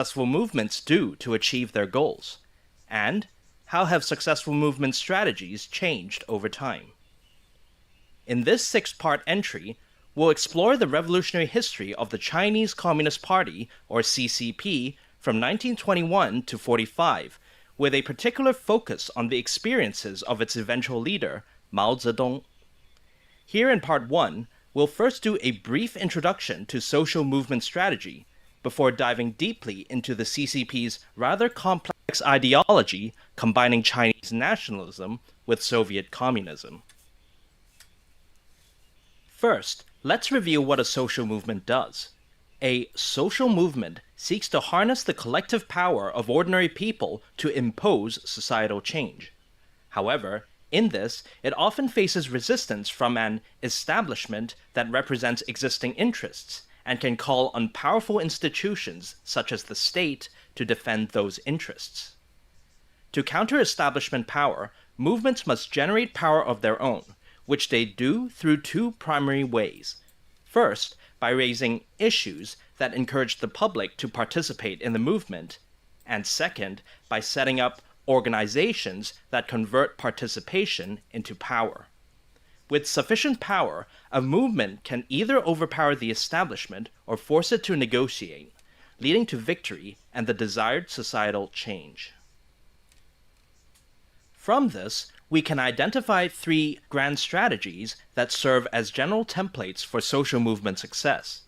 successful movements do to achieve their goals? And how have successful movement strategies changed over time? In this six-part entry, we'll explore the revolutionary history of the Chinese Communist Party, or CCP, from 1921 to 45, with a particular focus on the experiences of its eventual leader, Mao Zedong. Here in Part 1, we'll first do a brief introduction to social movement strategy, before diving deeply into the CCP's rather complex ideology combining Chinese nationalism with Soviet communism. First, let's review what a social movement does. A social movement seeks to harness the collective power of ordinary people to impose societal change. However, in this, it often faces resistance from an establishment that represents existing interests and can call on powerful institutions such as the state to defend those interests. To counter establishment power, movements must generate power of their own, which they do through two primary ways. First, by raising issues that encourage the public to participate in the movement, and second, by setting up organizations that convert participation into power. With sufficient power, a movement can either overpower the establishment or force it to negotiate, leading to victory and the desired societal change. From this, we can identify three grand strategies that serve as general templates for social movement success.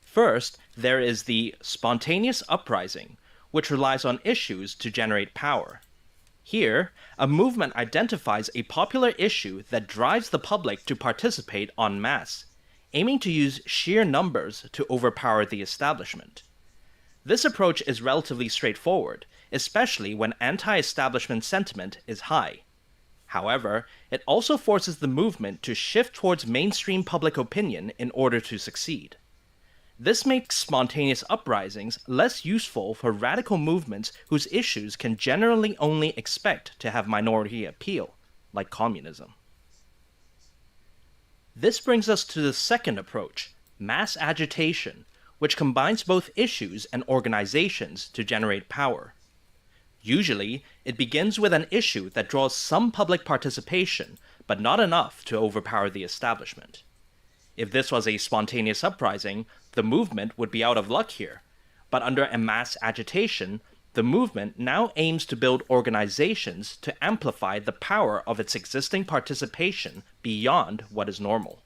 First, there is the spontaneous uprising, which relies on issues to generate power. Here, a movement identifies a popular issue that drives the public to participate en masse, aiming to use sheer numbers to overpower the establishment. This approach is relatively straightforward, especially when anti-establishment sentiment is high. However, it also forces the movement to shift towards mainstream public opinion in order to succeed. This makes spontaneous uprisings less useful for radical movements whose issues can generally only expect to have minority appeal, like communism. This brings us to the second approach, mass agitation, which combines both issues and organizations to generate power. Usually, it begins with an issue that draws some public participation, but not enough to overpower the establishment. If this was a spontaneous uprising, the movement would be out of luck here. But under a mass agitation, the movement now aims to build organizations to amplify the power of its existing participation beyond what is normal.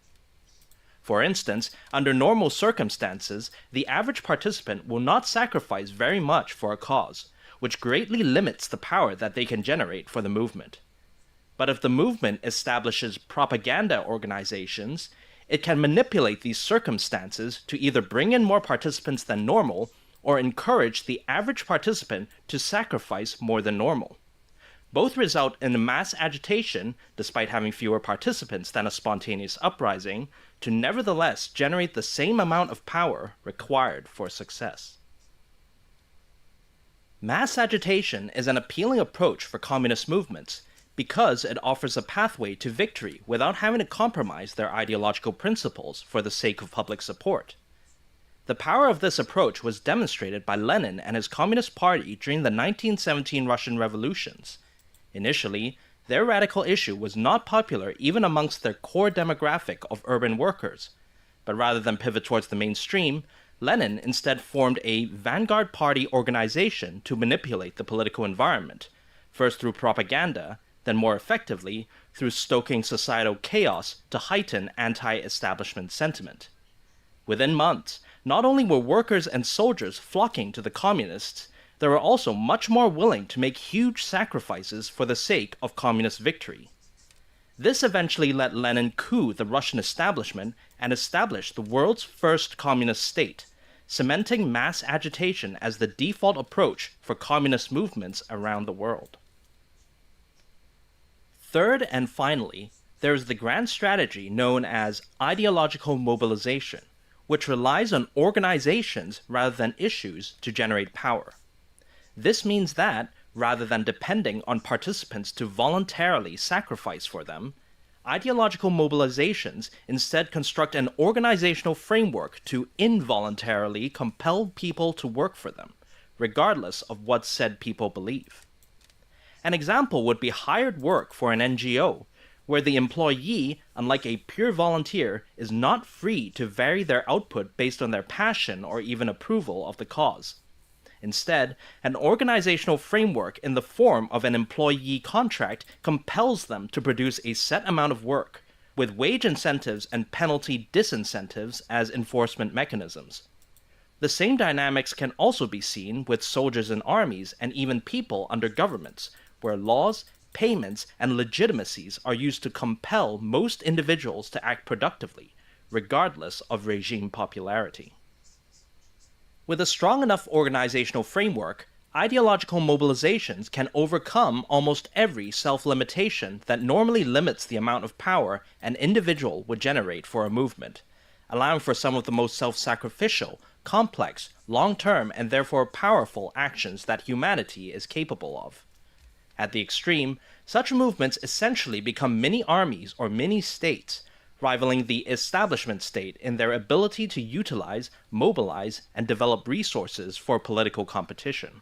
For instance, under normal circumstances, the average participant will not sacrifice very much for a cause, which greatly limits the power that they can generate for the movement. But if the movement establishes propaganda organizations, it can manipulate these circumstances to either bring in more participants than normal or encourage the average participant to sacrifice more than normal. Both result in a mass agitation, despite having fewer participants than a spontaneous uprising, to nevertheless generate the same amount of power required for success. Mass agitation is an appealing approach for communist movements because it offers a pathway to victory without having to compromise their ideological principles for the sake of public support. The power of this approach was demonstrated by Lenin and his Communist Party during the 1917 Russian revolutions. Initially, their radical issue was not popular even amongst their core demographic of urban workers, but rather than pivot towards the mainstream, Lenin instead formed a vanguard party organization to manipulate the political environment, first through propaganda, then more effectively through stoking societal chaos to heighten anti-establishment sentiment. Within months, not only were workers and soldiers flocking to the communists, they were also much more willing to make huge sacrifices for the sake of communist victory. This eventually let Lenin coup the Russian establishment and establish the world's first communist state, cementing mass agitation as the default approach for communist movements around the world. Third and finally, there is the grand strategy known as ideological mobilization, which relies on organizations rather than issues to generate power. This means that, rather than depending on participants to voluntarily sacrifice for them, ideological mobilizations instead construct an organizational framework to involuntarily compel people to work for them, regardless of what said people believe. An example would be hired work for an NGO, where the employee, unlike a pure volunteer, is not free to vary their output based on their passion or even approval of the cause. Instead, an organizational framework in the form of an employee contract compels them to produce a set amount of work, with wage incentives and penalty disincentives as enforcement mechanisms. The same dynamics can also be seen with soldiers in armies and even people under governments, where laws, payments, and legitimacies are used to compel most individuals to act productively, regardless of regime popularity. With a strong enough organizational framework, ideological mobilizations can overcome almost every self-limitation that normally limits the amount of power an individual would generate for a movement, allowing for some of the most self-sacrificial, complex, long-term, and therefore powerful actions that humanity is capable of. At the extreme, such movements essentially become mini-armies or mini-states, rivaling the establishment state in their ability to utilize, mobilize, and develop resources for political competition.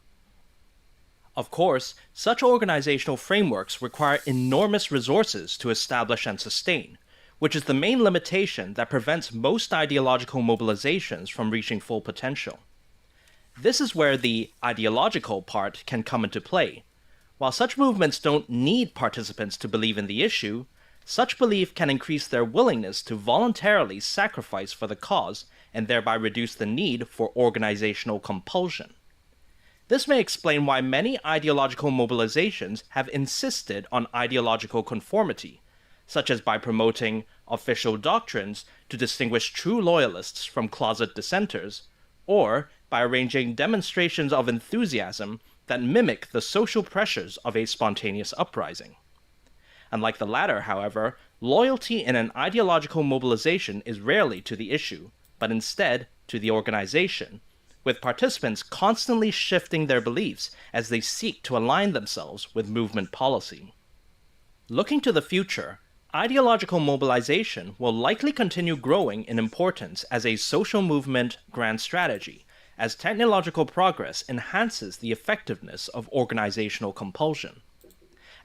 Of course, such organizational frameworks require enormous resources to establish and sustain, which is the main limitation that prevents most ideological mobilizations from reaching full potential. This is where the ideological part can come into play. While such movements don't need participants to believe in the issue, such belief can increase their willingness to voluntarily sacrifice for the cause and thereby reduce the need for organizational compulsion. This may explain why many ideological mobilizations have insisted on ideological conformity, such as by promoting official doctrines to distinguish true loyalists from closet dissenters, or by arranging demonstrations of enthusiasm that mimic the social pressures of a spontaneous uprising. Unlike the latter, however, loyalty in an ideological mobilization is rarely to the issue, but instead to the organization, with participants constantly shifting their beliefs as they seek to align themselves with movement policy. Looking to the future, ideological mobilization will likely continue growing in importance as a social movement grand strategy, as technological progress enhances the effectiveness of organizational compulsion.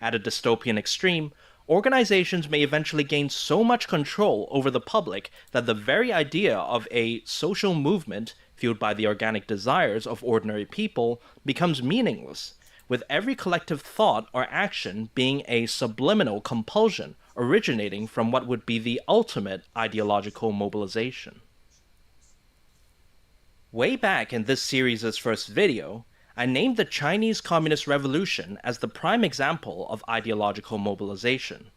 At a dystopian extreme, organizations may eventually gain so much control over the public that the very idea of a social movement fueled by the organic desires of ordinary people becomes meaningless, with every collective thought or action being a subliminal compulsion originating from what would be the ultimate ideological mobilization. Way back in this series' first video, I named the Chinese Communist Revolution as the prime example of ideological mobilization.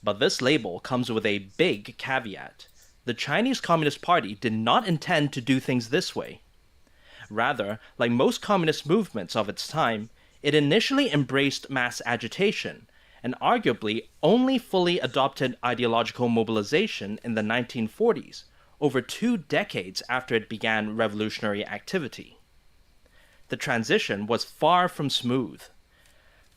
But this label comes with a big caveat. The Chinese Communist Party did not intend to do things this way. Rather, like most communist movements of its time, it initially embraced mass agitation, and arguably only fully adopted ideological mobilization in the 1940s, over 2 decades after it began revolutionary activity. The transition was far from smooth.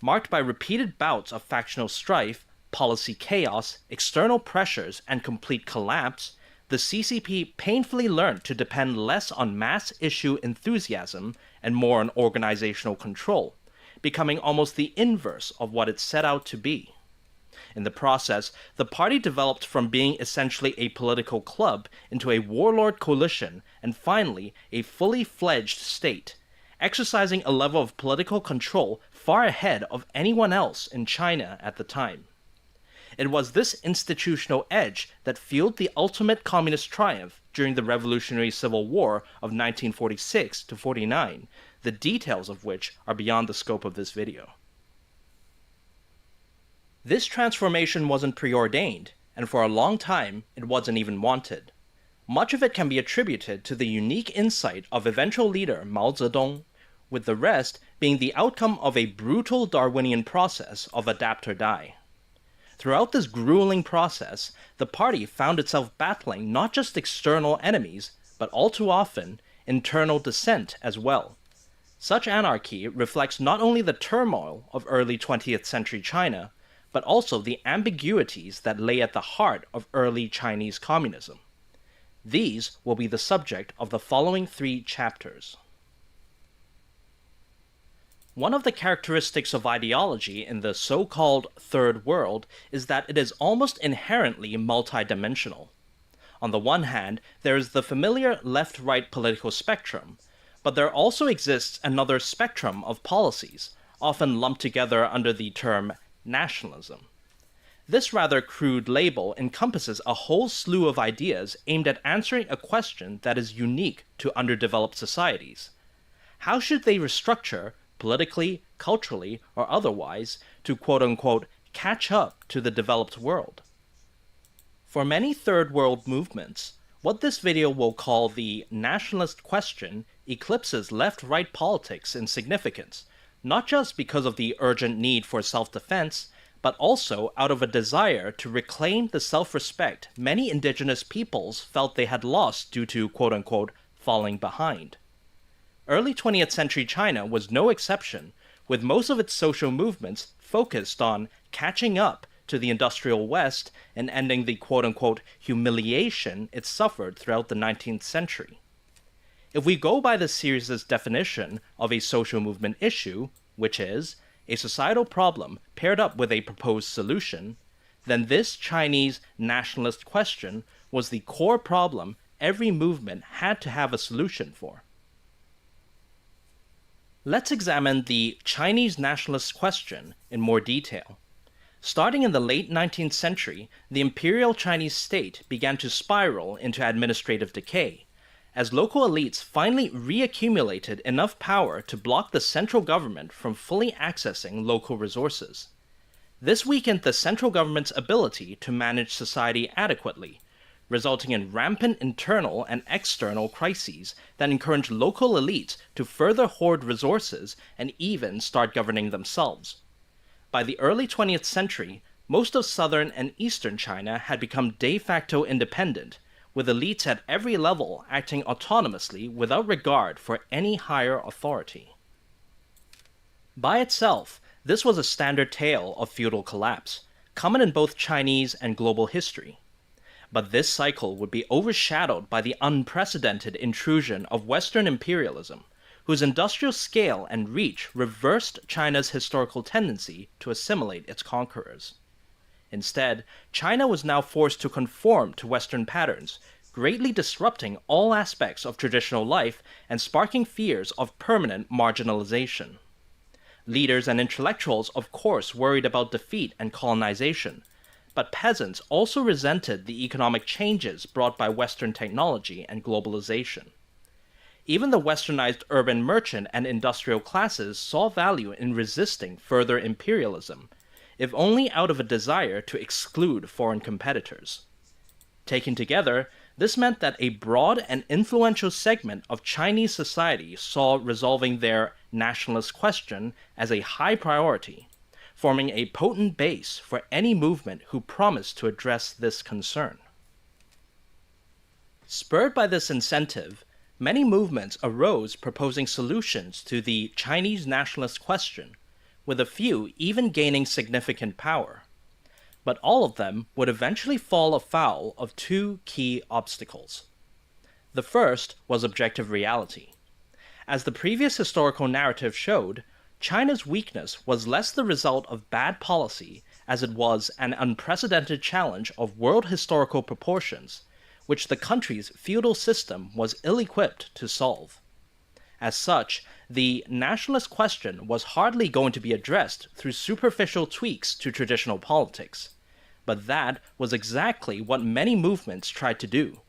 Marked by repeated bouts of factional strife, policy chaos, external pressures, and complete collapse, the CCP painfully learned to depend less on mass issue enthusiasm and more on organizational control, becoming almost the inverse of what it set out to be. In the process, the party developed from being essentially a political club into a warlord coalition and finally a fully fledged state, exercising a level of political control far ahead of anyone else in China at the time. It was this institutional edge that fueled the ultimate communist triumph during the Revolutionary Civil War of 1946 to 49, the details of which are beyond the scope of this video. This transformation wasn't preordained, and for a long time it wasn't even wanted. Much of it can be attributed to the unique insight of eventual leader Mao Zedong, with the rest being the outcome of a brutal Darwinian process of adapt or die. Throughout this grueling process, the party found itself battling not just external enemies, but all too often, internal dissent as well. Such anarchy reflects not only the turmoil of early 20th century China, but also the ambiguities that lay at the heart of early Chinese communism. These will be the subject of the following 3 chapters. One of the characteristics of ideology in the so-called Third World is that it is almost inherently multidimensional. On the one hand, there is the familiar left-right political spectrum, but there also exists another spectrum of policies, often lumped together under the term nationalism. This rather crude label encompasses a whole slew of ideas aimed at answering a question that is unique to underdeveloped societies. How should they restructure, politically, culturally, or otherwise, to quote-unquote catch up to the developed world? For many third world movements, what this video will call the nationalist question eclipses left-right politics in significance, not just because of the urgent need for self-defense, but also out of a desire to reclaim the self-respect many indigenous peoples felt they had lost due to quote-unquote falling behind. Early 20th century China was no exception, with most of its social movements focused on catching up to the industrial West and ending the quote-unquote humiliation it suffered throughout the 19th century. If we go by the series' definition of a social movement issue, which is a societal problem paired up with a proposed solution, then this Chinese nationalist question was the core problem every movement had to have a solution for. Let's examine the Chinese nationalist question in more detail. Starting in the late 19th century, the imperial Chinese state began to spiral into administrative decay, as local elites finally reaccumulated enough power to block the central government from fully accessing local resources. This weakened the central government's ability to manage society adequately, resulting in rampant internal and external crises that encouraged local elites to further hoard resources and even start governing themselves. By the early 20th century, most of southern and eastern China had become de facto independent, with elites at every level acting autonomously without regard for any higher authority. By itself, this was a standard tale of feudal collapse, common in both Chinese and global history. But this cycle would be overshadowed by the unprecedented intrusion of Western imperialism, whose industrial scale and reach reversed China's historical tendency to assimilate its conquerors. Instead, China was now forced to conform to Western patterns, greatly disrupting all aspects of traditional life and sparking fears of permanent marginalization. Leaders and intellectuals, of course, worried about defeat and colonization, but peasants also resented the economic changes brought by Western technology and globalization. Even the westernized urban merchant and industrial classes saw value in resisting further imperialism, if only out of a desire to exclude foreign competitors. Taken together, this meant that a broad and influential segment of Chinese society saw resolving their nationalist question as a high priority, forming a potent base for any movement who promised to address this concern. Spurred by this incentive, many movements arose proposing solutions to the Chinese nationalist question, with a few even gaining significant power. But all of them would eventually fall afoul of two key obstacles. The first was objective reality. As the previous historical narrative showed, China's weakness was less the result of bad policy as it was an unprecedented challenge of world historical proportions, which the country's feudal system was ill-equipped to solve. As such, the nationalist question was hardly going to be addressed through superficial tweaks to traditional politics, but that was exactly what many movements tried to do.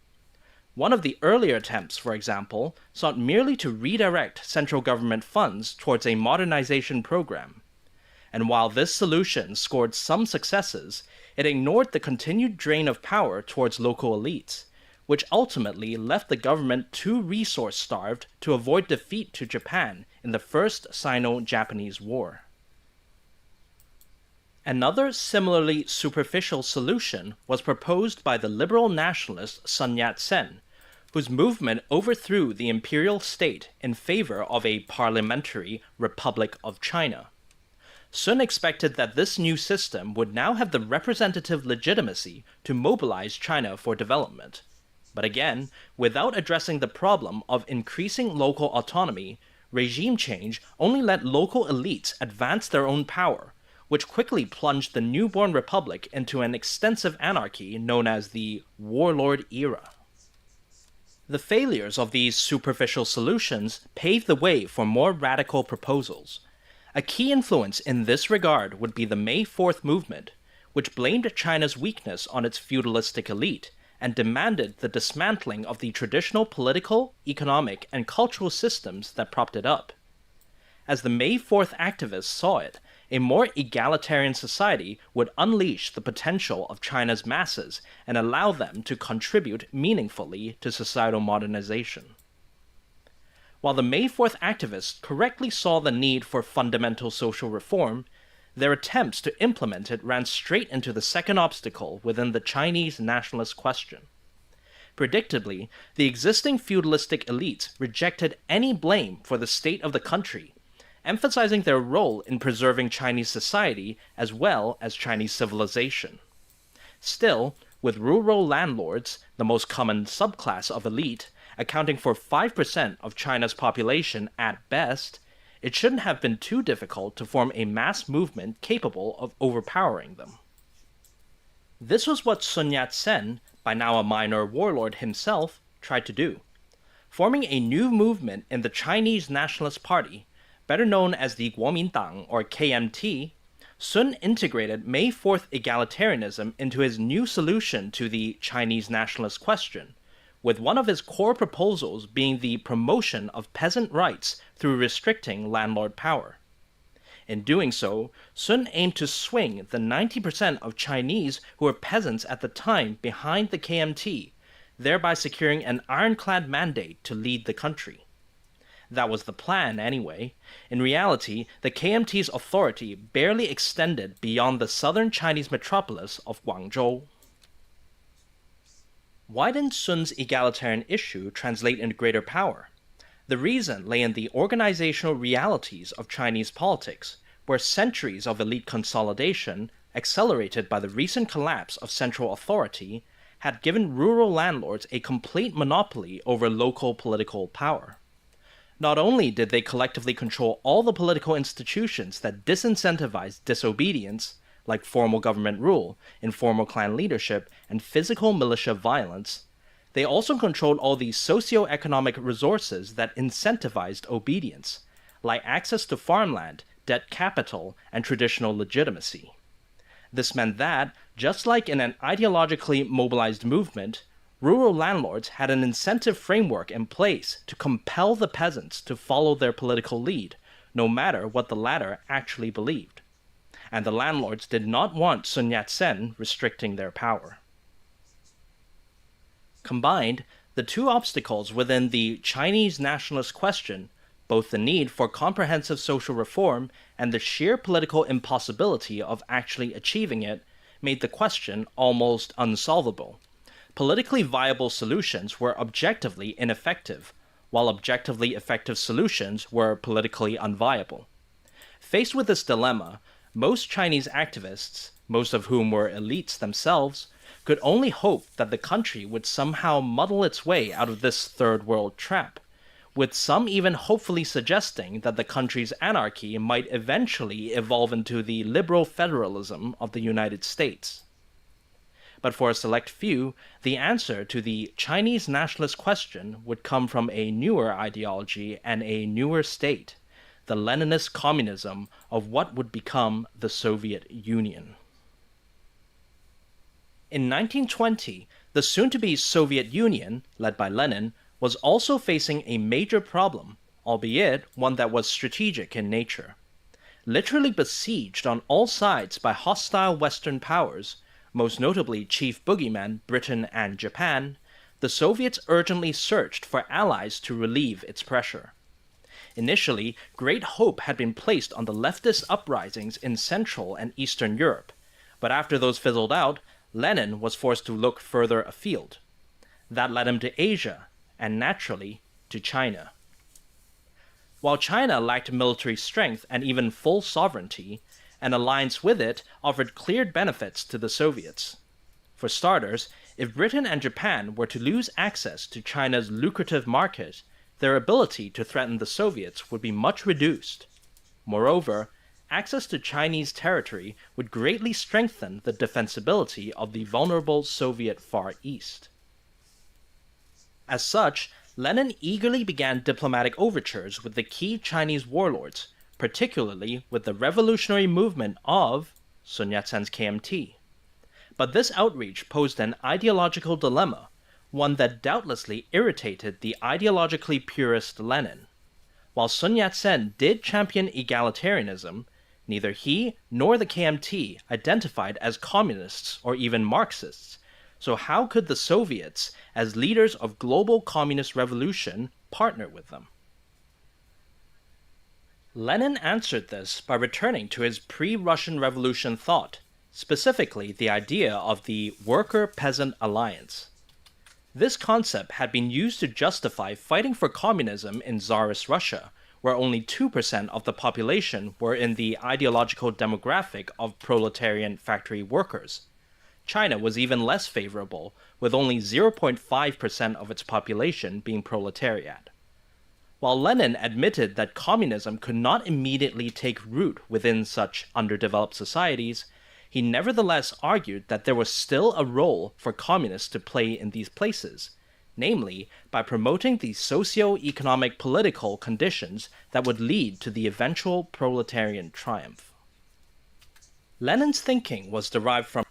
One of the earlier attempts, for example, sought merely to redirect central government funds towards a modernization program. And while this solution scored some successes, it ignored the continued drain of power towards local elites, which ultimately left the government too resource-starved to avoid defeat to Japan in the First Sino-Japanese War. Another similarly superficial solution was proposed by the liberal nationalist Sun Yat-sen, whose movement overthrew the imperial state in favor of a parliamentary Republic of China. Sun expected that this new system would now have the representative legitimacy to mobilize China for development. But again, without addressing the problem of increasing local autonomy, regime change only let local elites advance their own power, which quickly plunged the newborn republic into an extensive anarchy known as the warlord era. The failures of these superficial solutions paved the way for more radical proposals. A key influence in this regard would be the May 4th movement, which blamed China's weakness on its feudalistic elite and demanded the dismantling of the traditional political, economic, and cultural systems that propped it up. As the May 4th activists saw it, a more egalitarian society would unleash the potential of China's masses and allow them to contribute meaningfully to societal modernization. While the May 4th activists correctly saw the need for fundamental social reform, their attempts to implement it ran straight into the second obstacle within the Chinese nationalist question. Predictably, the existing feudalistic elites rejected any blame for the state of the country, emphasizing their role in preserving Chinese society as well as Chinese civilization. Still, with rural landlords, the most common subclass of elite, accounting for 5% of China's population at best, it shouldn't have been too difficult to form a mass movement capable of overpowering them. This was what Sun Yat-sen, by now a minor warlord himself, tried to do. Forming a new movement in the Chinese Nationalist Party, better known as the Kuomintang or KMT, Sun integrated May 4th egalitarianism into his new solution to the Chinese nationalist question, with one of his core proposals being the promotion of peasant rights through restricting landlord power. In doing so, Sun aimed to swing the 90% of Chinese who were peasants at the time behind the KMT, thereby securing an ironclad mandate to lead the country. That was the plan, anyway. In reality, the KMT's authority barely extended beyond the southern Chinese metropolis of Guangzhou. Why didn't Sun's egalitarian issue translate into greater power? The reason lay in the organizational realities of Chinese politics, where centuries of elite consolidation, accelerated by the recent collapse of central authority, had given rural landlords a complete monopoly over local political power. Not only did they collectively control all the political institutions that disincentivized disobedience, like formal government rule, informal clan leadership, and physical militia violence, they also controlled all the socio-economic resources that incentivized obedience, like access to farmland, debt capital, and traditional legitimacy. This meant that, just like in an ideologically mobilized movement, rural landlords had an incentive framework in place to compel the peasants to follow their political lead, no matter what the latter actually believed. And the landlords did not want Sun Yat-sen restricting their power. Combined, the two obstacles within the Chinese nationalist question, both the need for comprehensive social reform and the sheer political impossibility of actually achieving it, made the question almost unsolvable. Politically viable solutions were objectively ineffective, while objectively effective solutions were politically unviable. Faced with this dilemma, most Chinese activists, most of whom were elites themselves, could only hope that the country would somehow muddle its way out of this third world trap, with some even hopefully suggesting that the country's anarchy might eventually evolve into the liberal federalism of the United States. But for a select few, the answer to the Chinese nationalist question would come from a newer ideology and a newer state, the Leninist communism of what would become the Soviet Union. In 1920, the soon-to-be Soviet Union, led by Lenin, was also facing a major problem, albeit one that was strategic in nature. Literally besieged on all sides by hostile Western powers, most notably chief boogeymen Britain and Japan, the Soviets urgently searched for allies to relieve its pressure. Initially, great hope had been placed on the leftist uprisings in Central and Eastern Europe, but after those fizzled out, Lenin was forced to look further afield. That led him to Asia, and naturally, to China. While China lacked military strength and even full sovereignty, an alliance with it offered clear benefits to the Soviets. For starters, if Britain and Japan were to lose access to China's lucrative market, their ability to threaten the Soviets would be much reduced. Moreover, access to Chinese territory would greatly strengthen the defensibility of the vulnerable Soviet Far East. As such, Lenin eagerly began diplomatic overtures with the key Chinese warlords, particularly with the revolutionary movement of Sun Yat-sen's KMT. But this outreach posed an ideological dilemma, one that doubtlessly irritated the ideologically purist Lenin. While Sun Yat-sen did champion egalitarianism, neither he nor the KMT identified as communists or even Marxists, so how could the Soviets, as leaders of global communist revolution, partner with them? Lenin answered this by returning to his pre-Russian Revolution thought, specifically the idea of the worker-peasant alliance. This concept had been used to justify fighting for communism in Tsarist Russia, where only 2% of the population were in the ideological demographic of proletarian factory workers. China was even less favorable, with only 0.5% of its population being proletariat. While Lenin admitted that communism could not immediately take root within such underdeveloped societies, he nevertheless argued that there was still a role for communists to play in these places, namely by promoting the socio-economic political conditions that would lead to the eventual proletarian triumph. Lenin's thinking was derived from